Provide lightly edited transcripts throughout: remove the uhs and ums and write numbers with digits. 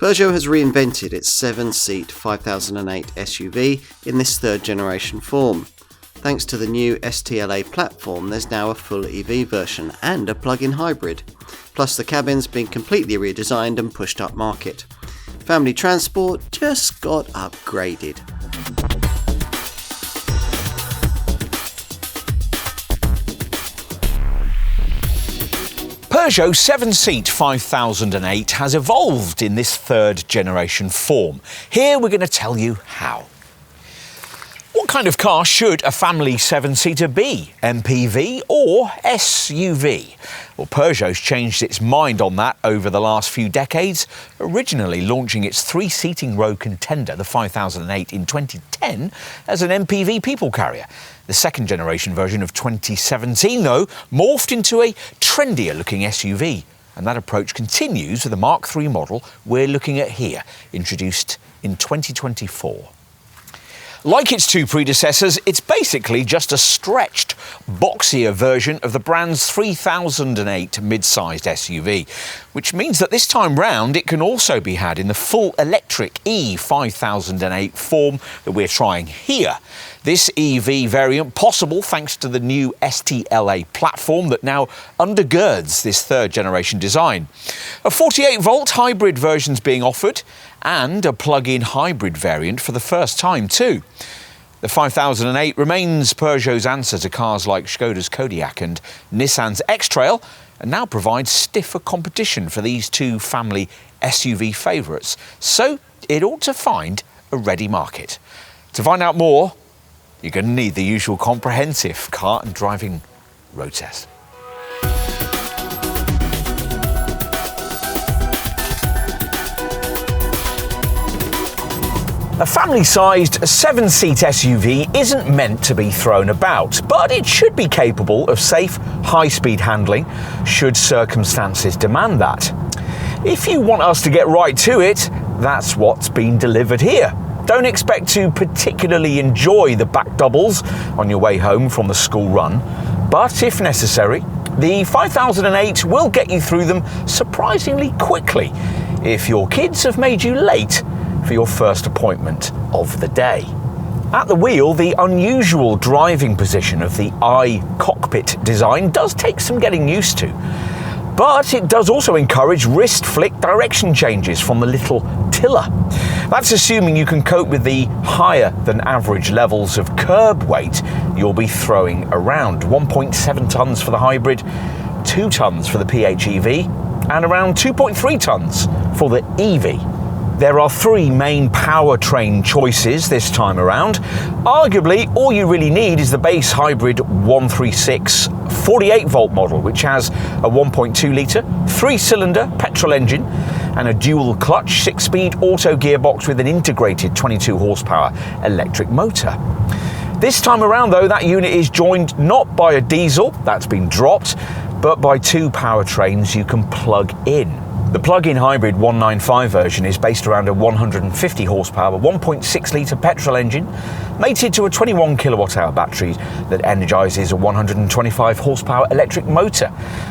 Peugeot has reinvented its 7-seat 5008 SUV in this third generation form. Thanks to the new STLA platform, there's now a full EV version and a plug-in hybrid, plus the cabin's been completely redesigned and pushed up market. Family transport just got upgraded. Peugeot 7-seat 5008 has evolved in this third generation form. Here we're going to tell you how. What kind of car should a family 7-seater be? MPV or SUV? Well, Peugeot's changed its mind on that over the last few decades, originally launching its 3-seating row contender, the 5008, in 2010 as an MPV people carrier. The second generation version of 2017, though, morphed into a trendier-looking SUV. And that approach continues with the Mark III model we're looking at here, introduced in 2024. Like its two predecessors, it's basically just a stretched, boxier version of the brand's 3008 mid-sized SUV, which means that this time round it can also be had in the full electric E5008 form that we're trying here. This EV variant possible thanks to the new STLA platform that now undergirds this third generation design. A 48-volt hybrid version's being offered, and a plug-in hybrid variant for the first time too. The 5008 remains Peugeot's answer to cars like Škoda's Kodiaq and Nissan's X-Trail, and now provides stiffer competition for these two family SUV favourites. So it ought to find a ready market. To find out more, you're going to need the usual comprehensive car and driving road test. A family-sized 7-seat SUV isn't meant to be thrown about, but it should be capable of safe, high-speed handling should circumstances demand that. If you want us to get right to it, that's what's been delivered here. Don't expect to particularly enjoy the back doubles on your way home from the school run, but if necessary, the 5008 will get you through them surprisingly quickly if your kids have made you late for your first appointment of the day. At the wheel, the unusual driving position of the I-cockpit design does take some getting used to, but it does also encourage wrist flick direction changes from the little tiller. That's assuming you can cope with the higher than average levels of curb weight you'll be throwing around. 1.7 tonnes for the hybrid, 2 tonnes for the PHEV, and around 2.3 tonnes for the EV. There are 3 main powertrain choices this time around. Arguably, all you really need is the base hybrid 136 48-volt model, which has a 1.2 litre, 3-cylinder petrol engine and a dual clutch 6-speed auto gearbox with an integrated 22 horsepower electric motor. This time around, though, that unit is joined not by a diesel, that's been dropped, but by 2 powertrains you can plug in. The plug-in hybrid 195 version is based around a 150 horsepower 1.6 litre petrol engine mated to a 21 kilowatt-hour battery that energises a 125 horsepower electric motor,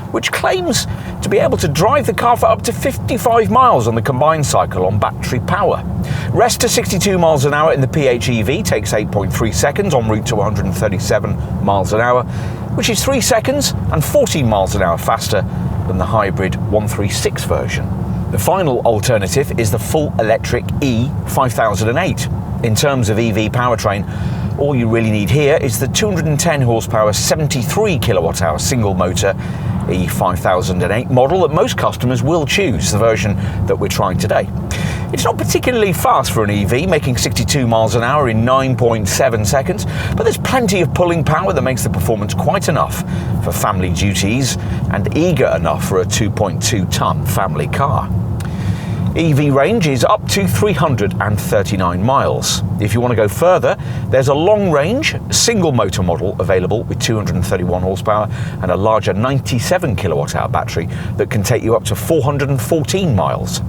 which claims to be able to drive the car for up to 55 miles on the combined cycle on battery power. Rest to 62 miles an hour in the PHEV takes 8.3 seconds en route to 137 miles an hour, which is 3 seconds and 14 miles an hour faster than the hybrid 136 version. The final alternative is the full electric E5008. In terms of EV powertrain, all you really need here is the 210 horsepower 73 kilowatt hour single motor E5008 model that most customers will choose, the version that we're trying today. It's not particularly fast for an EV, making 62 miles an hour in 9.7 seconds, but there's plenty of pulling power that makes the performance quite enough for family duties and eager enough for a 2.2-ton family car. EV range is up to 339 miles. If you want to go further, there's a long-range, single-motor model available with 231 horsepower and a larger 97 kilowatt-hour battery that can take you up to 414 miles.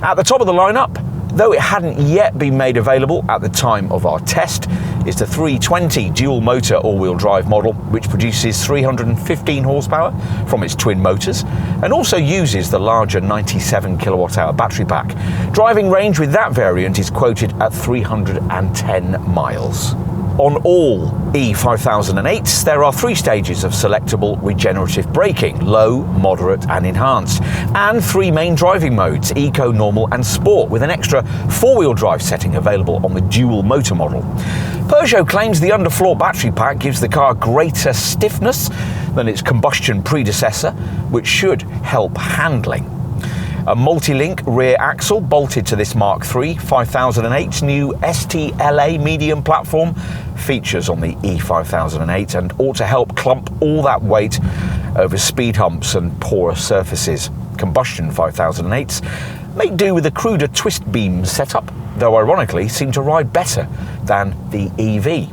At the top of the lineup, though it hadn't yet been made available at the time of our test, is the 320 dual motor all-wheel drive model, which produces 315 horsepower from its twin motors and also uses the larger 97 kilowatt-hour battery pack. Driving range with that variant is quoted at 310 miles. On all E5008s, there are 3 stages of selectable regenerative braking: low, moderate and enhanced, and 3 main driving modes: eco, normal and sport, with an extra 4-wheel drive setting available on the dual motor model. Peugeot claims the underfloor battery pack gives the car greater stiffness than its combustion predecessor, which should help handling. A multi-link rear axle bolted to this Mark III 5008's new STLA medium platform features on the E5008 and ought to help clump all that weight over speed humps and porous surfaces. Combustion 5008s make do with a cruder twist beam setup, though ironically seem to ride better than the EV.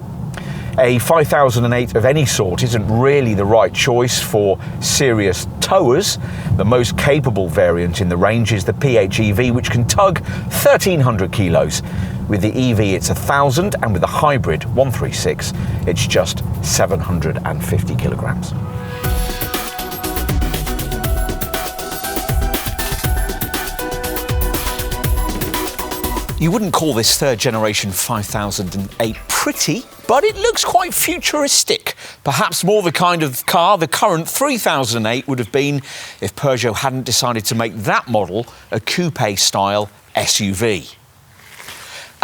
A 5008 of any sort isn't really the right choice for serious towers. The most capable variant in the range is the PHEV, which can tug 1,300 kilos. With the EV it's 1,000, and with the hybrid 136 it's just 750 kilograms. You wouldn't call this third generation 5008 pretty, but it looks quite futuristic. Perhaps more the kind of car the current 3008 would have been if Peugeot hadn't decided to make that model a coupe-style SUV.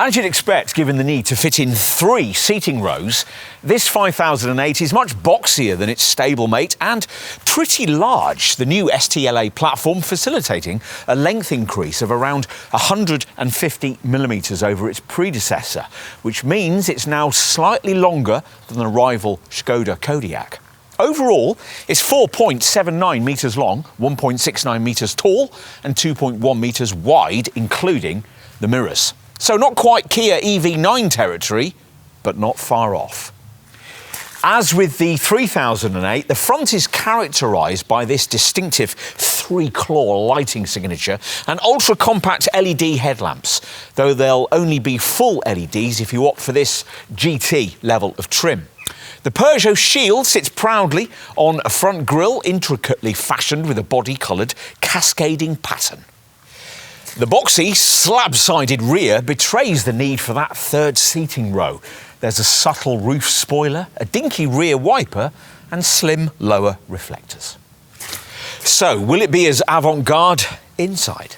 As you'd expect, given the need to fit in 3 seating rows, this 5008 is much boxier than its stablemate and pretty large, the new STLA platform facilitating a length increase of around 150mm over its predecessor, which means it's now slightly longer than the rival Skoda Kodiaq. Overall, it's 4.79 metres long, 1.69 metres tall and 2.1 metres wide, including the mirrors. So not quite Kia EV9 territory, but not far off. As with the 3008, the front is characterised by this distinctive 3-claw lighting signature and ultra-compact LED headlamps, though they'll only be full LEDs if you opt for this GT level of trim. The Peugeot shield sits proudly on a front grille intricately fashioned with a body-coloured cascading pattern. The boxy, slab-sided rear betrays the need for that third seating row. There's a subtle roof spoiler, a dinky rear wiper and slim lower reflectors. So, will it be as avant-garde inside?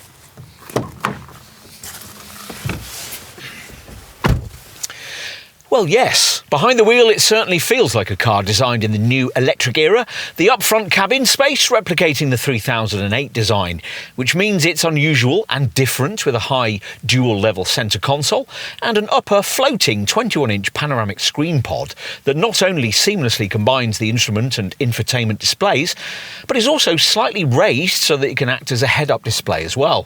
Well, yes. Behind the wheel, it certainly feels like a car designed in the new electric era. The up-front cabin space replicating the 3008 design, which means it's unusual and different, with a high dual-level centre console and an upper floating 21-inch panoramic screen pod that not only seamlessly combines the instrument and infotainment displays, but is also slightly raised so that it can act as a head-up display as well.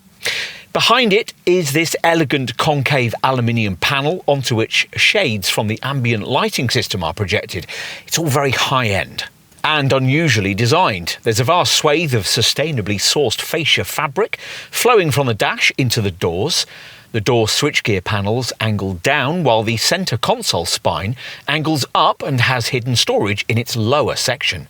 Behind it is this elegant concave aluminium panel onto which shades from the ambient lighting system are projected. It's all very high-end and unusually designed. There's a vast swathe of sustainably sourced fascia fabric flowing from the dash into the doors. The door switchgear panels angle down, while the centre console spine angles up and has hidden storage in its lower section.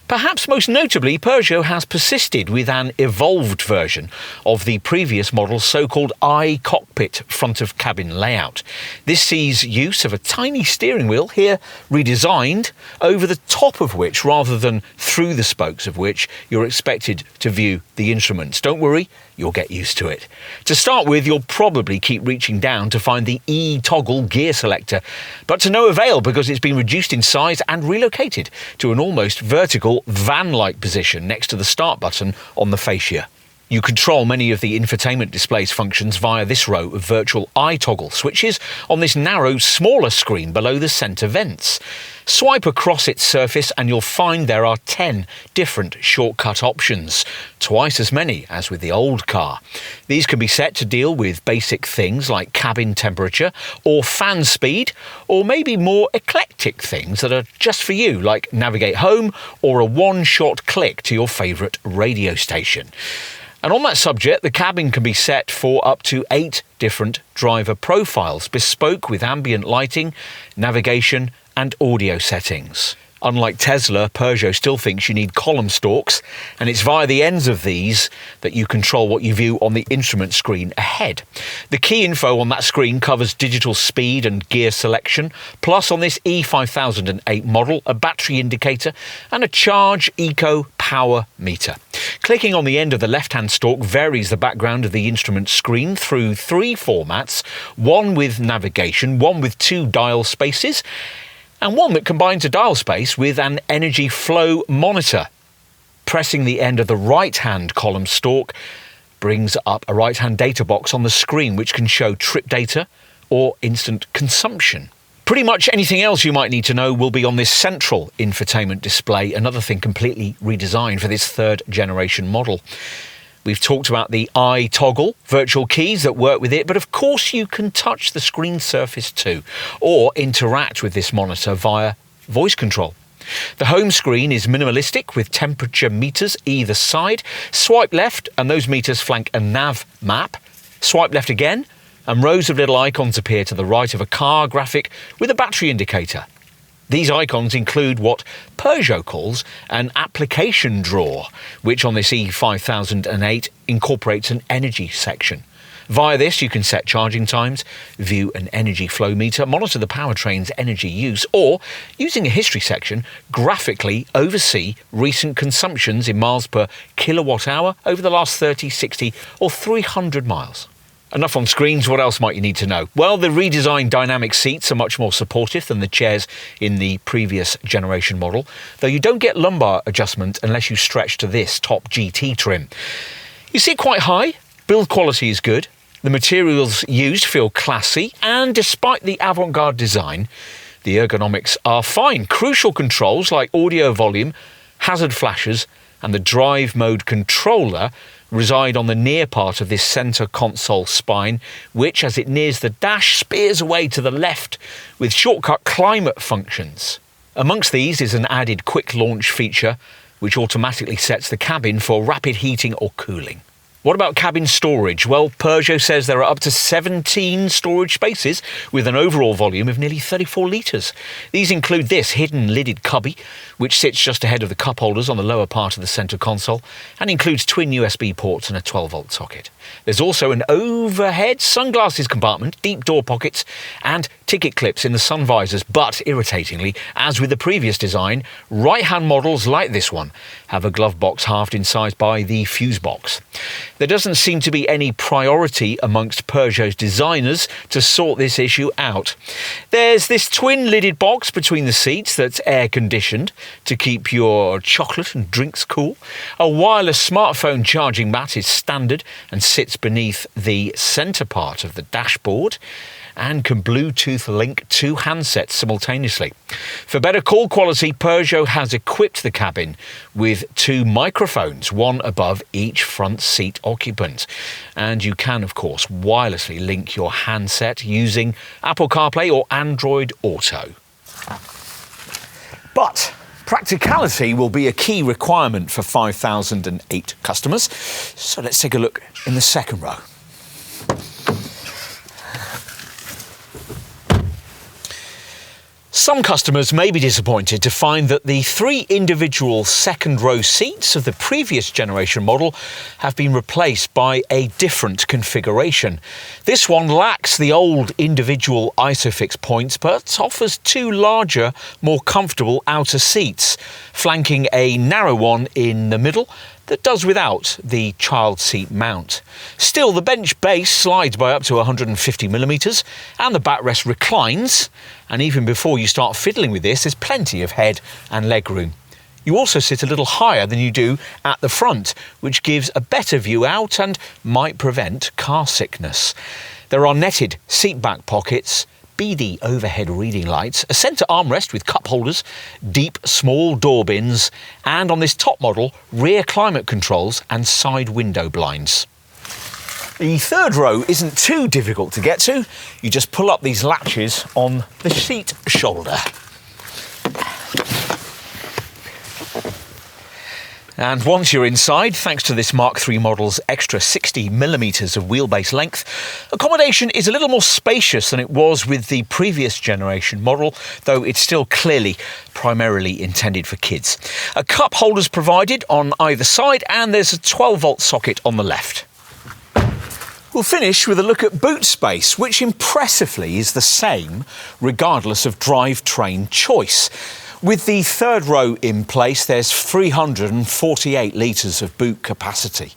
Perhaps most notably, Peugeot has persisted with an evolved version of the previous model's so-called I-cockpit front-of-cabin layout. This sees use of a tiny steering wheel, here redesigned, over the top of which, rather than through the spokes of which, you're expected to view the instruments. Don't worry, you'll get used to it. To start with, you'll probably keep reaching down to find the E-toggle gear selector, but to no avail because it's been reduced in size and relocated to an almost vertical van-like position next to the start button on the fascia. You control many of the infotainment display's functions via this row of virtual eye-toggle switches on this narrow, smaller screen below the centre vents. Swipe across its surface and you'll find there are 10 different shortcut options, twice as many as with the old car. These can be set to deal with basic things like cabin temperature or fan speed, or maybe more eclectic things that are just for you, like navigate home or a one-shot click to your favourite radio station. And on that subject, the cabin can be set for up to 8 different driver profiles, bespoke with ambient lighting, navigation and audio settings. Unlike Tesla, Peugeot still thinks you need column stalks, and it's via the ends of these that you control what you view on the instrument screen ahead. The key info on that screen covers digital speed and gear selection, plus on this E5008 model, a battery indicator and a Charge Eco power meter. Clicking on the end of the left-hand stalk varies the background of the instrument screen through 3 formats, one with navigation, one with 2 dial spaces, and one that combines a dial space with an energy flow monitor. Pressing the end of the right-hand column stalk brings up a right-hand data box on the screen which can show trip data or instant consumption. Pretty much anything else you might need to know will be on this central infotainment display, another thing completely redesigned for this 3rd generation model. We've talked about the iToggle virtual keys that work with it, but of course you can touch the screen surface too, or interact with this monitor via voice control. The home screen is minimalistic with temperature meters either side. Swipe left and those meters flank a nav map. Swipe left again and rows of little icons appear to the right of a car graphic with a battery indicator. These icons include what Peugeot calls an application drawer, which on this E5008 incorporates an energy section. Via this, you can set charging times, view an energy flow meter, monitor the powertrain's energy use, or, using a history section, graphically oversee recent consumptions in miles per kilowatt hour over the last 30, 60 or 300 miles. Enough on screens, what else might you need to know? Well, the redesigned dynamic seats are much more supportive than the chairs in the previous generation model, though you don't get lumbar adjustment unless you stretch to this top GT trim. You sit quite high, build quality is good, the materials used feel classy, and despite the avant-garde design, the ergonomics are fine. Crucial controls like audio volume, hazard flashes, and the drive mode controller reside on the near part of this centre console spine, which, as it nears the dash, spears away to the left with shortcut climate functions. Amongst these is an added quick launch feature, which automatically sets the cabin for rapid heating or cooling. What about cabin storage? Well, Peugeot says there are up to 17 storage spaces with an overall volume of nearly 34 litres. These include this hidden lidded cubby, which sits just ahead of the cup holders on the lower part of the centre console and includes twin USB ports and a 12-volt socket. There's also an overhead sunglasses compartment, deep door pockets and ticket clips in the sun visors, but irritatingly, as with the previous design, right-hand models like this one have a glove box halved in size by the fuse box. There doesn't seem to be any priority amongst Peugeot's designers to sort this issue out. There's this twin-lidded box between the seats that's air-conditioned to keep your chocolate and drinks cool. A wireless smartphone charging mat is standard and sits beneath the centre part of the dashboard and can Bluetooth link 2 handsets simultaneously. For better call quality, Peugeot has equipped the cabin with 2 microphones, one above each front seat occupant. And you can, of course, wirelessly link your handset using Apple CarPlay or Android Auto. But practicality will be a key requirement for 5008 customers. So let's take a look in the second row. Some customers may be disappointed to find that the 3 individual second-row seats of the previous generation model have been replaced by a different configuration. This one lacks the old individual ISOFIX points, but offers 2 larger, more comfortable outer seats, flanking a narrow one in the middle that does without the child seat mount. Still, the bench base slides by up to 150mm and the backrest reclines, and even before you start fiddling with this, there's plenty of head and leg room. You also sit a little higher than you do at the front, which gives a better view out and might prevent car sickness. There are netted seat back pockets, beady overhead reading lights, a centre armrest with cup holders, deep small door bins, and on this top model, rear climate controls and side window blinds. The third row isn't too difficult to get to. You just pull up these latches on the seat shoulder. And once you're inside, thanks to this Mark III model's extra 60mm of wheelbase length, accommodation is a little more spacious than it was with the previous generation model, though it's still clearly primarily intended for kids. A cup holder's provided on either side, and there's a 12-volt socket on the left. We'll finish with a look at boot space, which impressively is the same regardless of drivetrain choice. With the third row in place, there's 348 litres of boot capacity.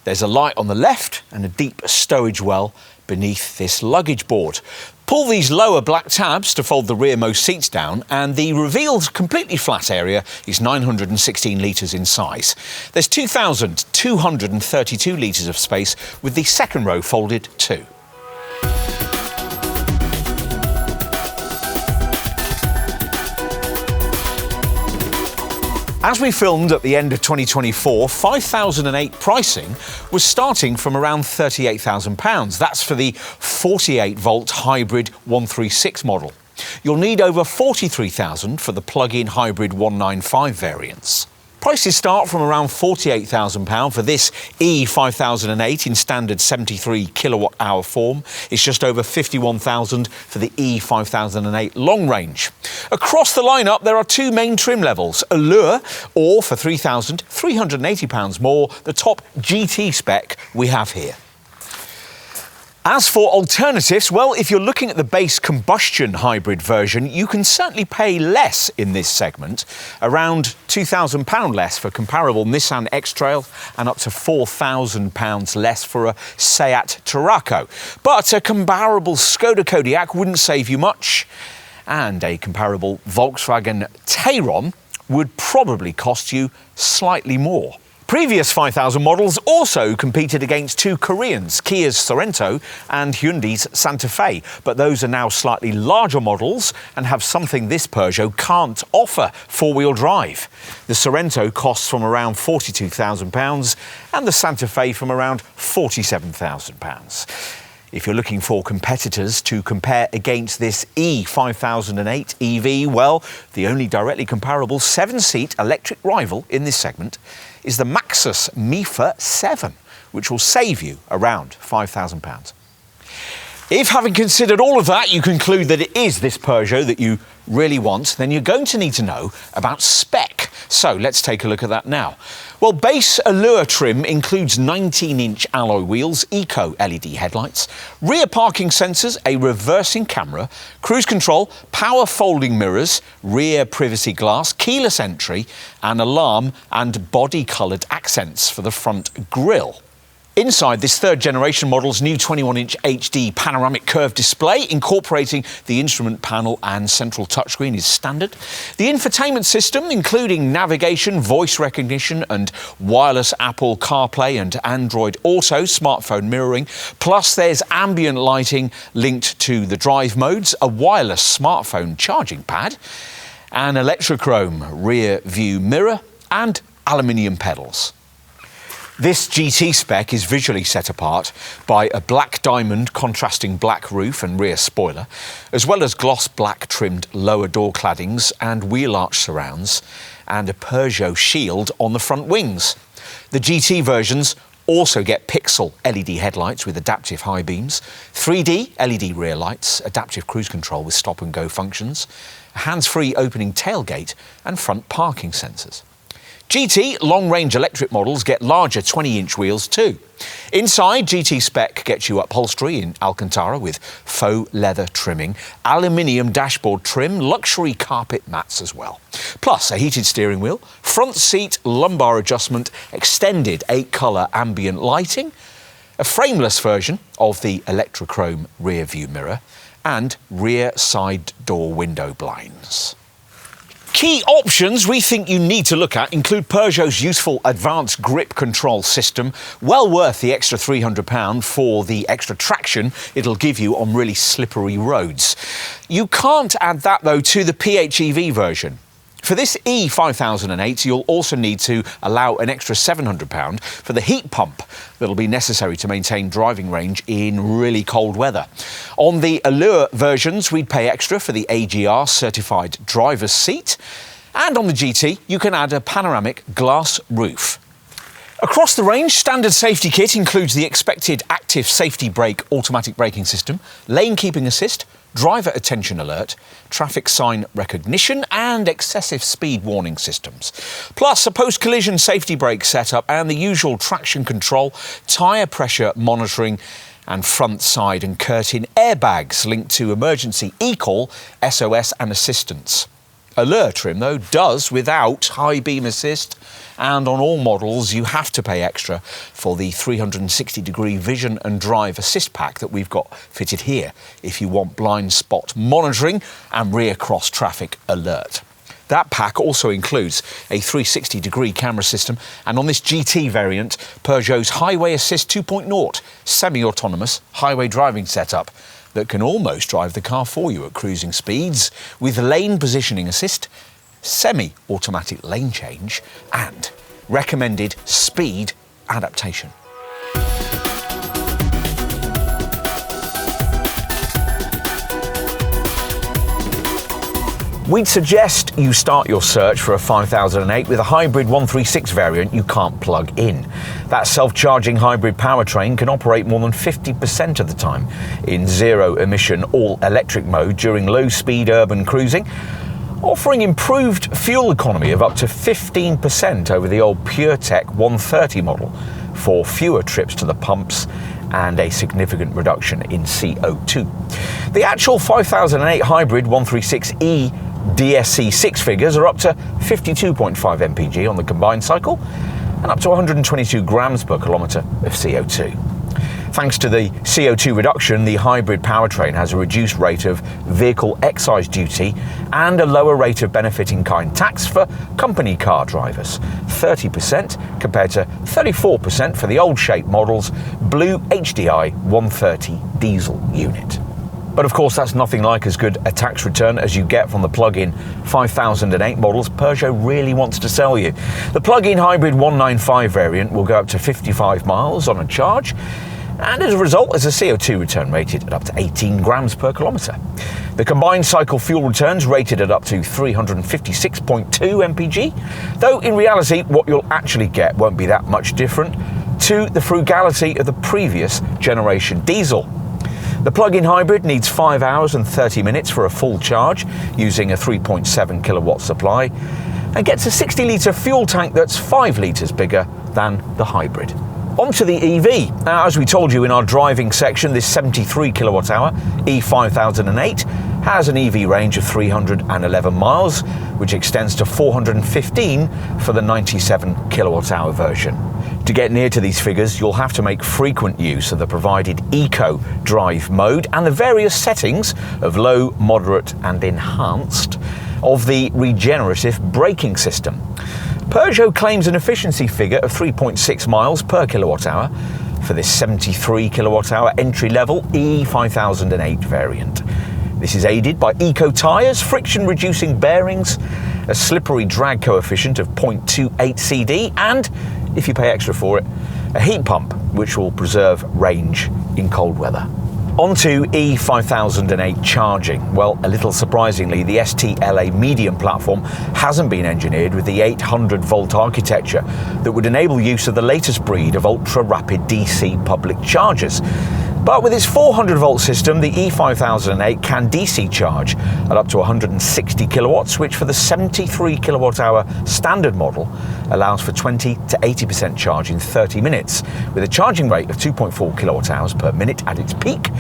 There's a light on the left and a deep stowage well beneath this luggage board. Pull these lower black tabs to fold the rearmost seats down, and the revealed completely flat area is 916 litres in size. There's 2,232 litres of space with the second row folded too. As we filmed at the end of 2024, 5008 pricing was starting from around £38,000. That's for the 48-volt hybrid 136 model. You'll need over £43,000 for the plug-in hybrid 195 variants. Prices start from around £48,000 for this E5008 in standard 73 kilowatt-hour form. It's just over £51,000 for the E5008 long range. Across the lineup, there are two main trim levels: Allure, or for £3,380 more, the top GT spec we have here. As for alternatives, well, if you're looking at the base combustion hybrid version, you can certainly pay less in this segment, around £2,000 less for comparable Nissan X-Trail and up to £4,000 less for a Seat Tarraco. But a comparable Skoda Kodiaq wouldn't save you much, and a comparable Volkswagen Tayron would probably cost you slightly more. Previous 5000 models also competed against two Koreans, Kia's Sorento and Hyundai's Santa Fe, but those are now slightly larger models and have something this Peugeot can't offer: four-wheel drive. The Sorento costs from around £42,000 and the Santa Fe from around £47,000. If you're looking for competitors to compare against this E5008 EV, well, the only directly comparable 7-seat electric rival in this segment is the Maxus MIFA 7, which will save you around £5,000. If, having considered all of that, you conclude that it is this Peugeot that you really want, then you're going to need to know about spec. So let's take a look at that now. Well, base Allure trim includes 19-inch alloy wheels, eco LED headlights, rear parking sensors, a reversing camera, cruise control, power folding mirrors, rear privacy glass, keyless entry, an alarm and body-coloured accents for the front grille. Inside, this third-generation model's new 21-inch HD panoramic curved display, incorporating the instrument panel and central touchscreen, is standard. The infotainment system, including navigation, voice recognition and wireless Apple CarPlay and Android Auto smartphone mirroring, plus there's ambient lighting linked to the drive modes, a wireless smartphone charging pad, an electrochrome rear view mirror and aluminium pedals. This GT spec is visually set apart by a black diamond contrasting black roof and rear spoiler, as well as gloss black trimmed lower door claddings and wheel arch surrounds, and a Peugeot shield on the front wings. The GT versions also get pixel LED headlights with adaptive high beams, 3D LED rear lights, adaptive cruise control with stop and go functions, a hands-free opening tailgate and front parking sensors. GT long-range electric models get larger 20-inch wheels too. Inside, GT spec gets you upholstery in Alcantara with faux leather trimming, aluminium dashboard trim, luxury carpet mats as well. Plus a heated steering wheel, front seat lumbar adjustment, extended 8-colour ambient lighting, a frameless version of the electrochrome rear view mirror, and rear side door window blinds. Key options we think you need to look at include Peugeot's useful advanced grip control system, well worth the extra £300 for the extra traction it'll give you on really slippery roads. You can't add that, though, to the PHEV version. For this E5008, you'll also need to allow an extra £700 for the heat pump that'll be necessary to maintain driving range in really cold weather. On the Allure versions, we'd pay extra for the AGR certified driver's seat, And on the GT, you can add a panoramic glass roof. Across the range, standard safety kit includes the expected active safety brake automatic braking system, lane keeping assist, driver attention alert, traffic sign recognition and excessive speed warning systems. Plus a post-collision safety brake setup and the usual traction control, tyre pressure monitoring and front, side and curtain airbags linked to emergency e-call, SOS and assistance. Allure trim, though, does without high beam assist, and on all models you have to pay extra for the 360-degree vision and drive assist pack that we've got fitted here if you want blind spot monitoring and rear cross traffic alert. That pack also includes a 360-degree camera system, and on this GT variant, Peugeot's Highway Assist 2.0 semi-autonomous highway driving setup that can almost drive the car for you at cruising speeds with lane positioning assist, semi-automatic lane change and recommended speed adaptation. We'd suggest you start your search for a 5008 with a hybrid 136 variant you can't plug in. That self-charging hybrid powertrain can operate more than 50% of the time in zero-emission all-electric mode during low-speed urban cruising, offering improved fuel economy of up to 15% over the old PureTech 130 model for fewer trips to the pumps and a significant reduction in CO2. The actual 5008 hybrid 136e DSC 6 figures are up to 52.5 mpg on the combined cycle and up to 122 grams per kilometre of CO2. Thanks to the CO2 reduction, the hybrid powertrain has a reduced rate of vehicle excise duty and a lower rate of benefit-in-kind tax for company car drivers, 30% compared to 34% for the old-shape model's blue HDI 130 diesel unit. But of course, that's nothing like as good a tax return as you get from the plug-in 5008 models Peugeot really wants to sell you. The plug-in hybrid 195 variant will go up to 55 miles on a charge, and as a result, there's a CO2 return rated at up to 18 grams per kilometre. The combined cycle fuel returns rated at up to 356.2 mpg, though in reality, what you'll actually get won't be that much different to the frugality of the previous generation diesel. The plug-in hybrid needs 5 hours and 30 minutes for a full charge using a 3.7 kilowatt supply and gets a 60-litre fuel tank that's 5 litres bigger than the hybrid. Onto the EV. Now, as we told you in our driving section, this 73 kilowatt hour E5008 has an EV range of 311 miles, which extends to 415 for the 97 kilowatt hour version. To get near to these figures, you'll have to make frequent use of the provided Eco Drive mode and the various settings of low, moderate and enhanced of the regenerative braking system. Peugeot claims an efficiency figure of 3.6 miles per kilowatt hour for this 73 kilowatt hour entry-level E5008 variant. This is aided by eco tyres, friction-reducing bearings, a slippery drag coefficient of 0.28 CD and, if you pay extra for it, a heat pump which will preserve range in cold weather. Onto E5008 charging. Well, a little surprisingly, the STLA medium platform hasn't been engineered with the 800-volt architecture that would enable use of the latest breed of ultra-rapid DC public chargers. But with its 400-volt system, the E5008 can DC charge at up to 160 kilowatts, which for the 73 kilowatt-hour standard model allows for 20 to 80% charge in 30 minutes, with a charging rate of 2.4 kilowatt-hours per minute at its peak,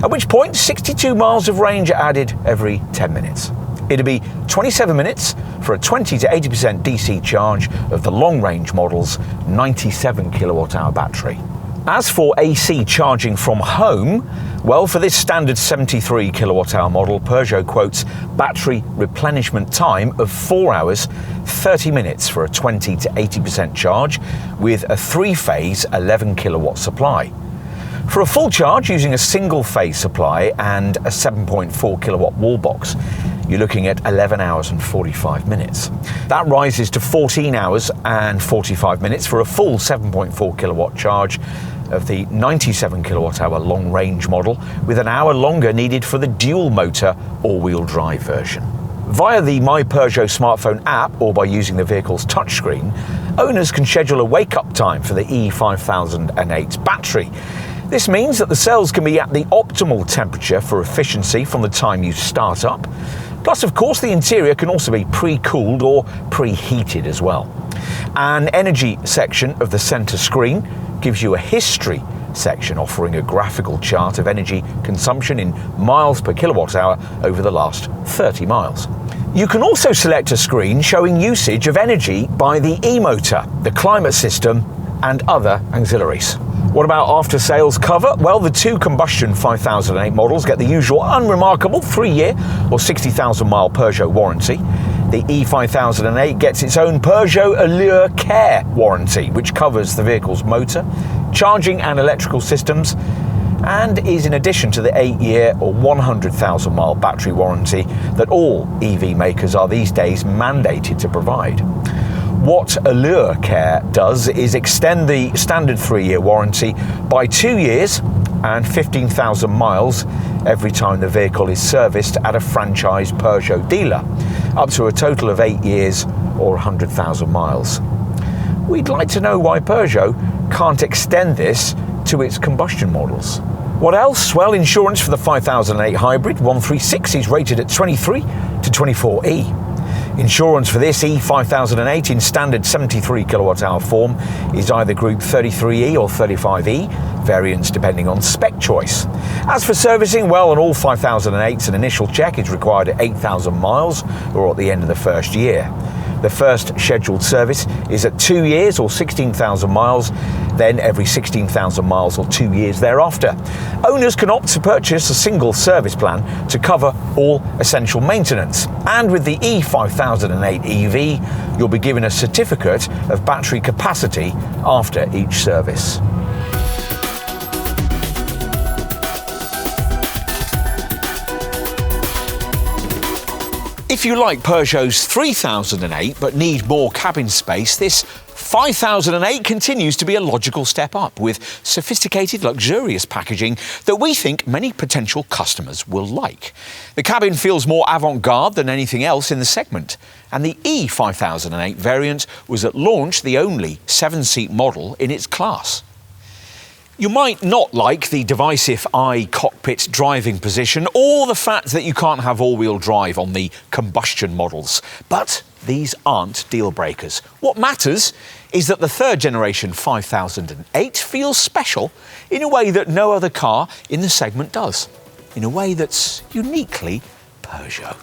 at which point 62 miles of range are added every 10 minutes. It'd be 27 minutes for a 20 to 80% DC charge of the long-range model's 97 kilowatt-hour battery. As for AC charging from home, well, for this standard 73 kilowatt-hour model, Peugeot quotes battery replenishment time of 4 hours, 30 minutes for a 20 to 80% charge with a 3-phase 11 kilowatt supply. For a full charge using a single phase supply and a 7.4 kilowatt wall box, you're looking at 11 hours and 45 minutes. That rises to 14 hours and 45 minutes for a full 7.4 kilowatt charge of the 97 kilowatt hour long range model, with an hour longer needed for the dual motor all-wheel drive version. Via the My Peugeot smartphone app or by using the vehicle's touchscreen, owners can schedule a wake-up time for the E5008's battery. This means that the cells can be at the optimal temperature for efficiency from the time you start up. Plus, of course, the interior can also be pre-cooled or preheated as well. An energy section of the centre screen gives you a history section offering a graphical chart of energy consumption in miles per kilowatt hour over the last 30 miles. You can also select a screen showing usage of energy by the e-motor, the climate system and other auxiliaries. What about after-sales cover? Well, the two combustion 5008 models get the usual unremarkable 3-year or 60,000 mile Peugeot warranty. The E5008 gets its own Peugeot Allure Care warranty, which covers the vehicle's motor, charging and electrical systems, and is in addition to the 8-year or 100,000 mile battery warranty that all EV makers are these days mandated to provide. What Allure Care does is extend the standard 3-year warranty by 2 years and 15,000 miles every time the vehicle is serviced at a franchise Peugeot dealer, up to a total of 8 years or 100,000 miles. We'd like to know why Peugeot can't extend this to its combustion models. What else? Well, insurance for the 5008 Hybrid 136 is rated at 23 to 24E. Insurance for this E5008 in standard 73 kilowatt-hour form is either Group 33E or 35E, variants depending on spec choice. As for servicing, well, on all 5008s an initial check is required at 8,000 miles or at the end of the first year. The first scheduled service is at 2 years or 16,000 miles, then every 16,000 miles or 2 years thereafter. Owners can opt to purchase a single service plan to cover all essential maintenance. And with the E5008 EV, you'll be given a certificate of battery capacity after each service. If you like Peugeot's 3008 but need more cabin space, this 5008 continues to be a logical step up with sophisticated, luxurious packaging that we think many potential customers will like. The cabin feels more avant-garde than anything else in the segment, and the E5008 variant was at launch the only 7-seat model in its class. You might not like the divisive cockpit driving position or the fact that you can't have all-wheel drive on the combustion models, but these aren't deal breakers. What matters is that the third generation 5008 feels special in a way that no other car in the segment does, in a way that's uniquely Peugeot.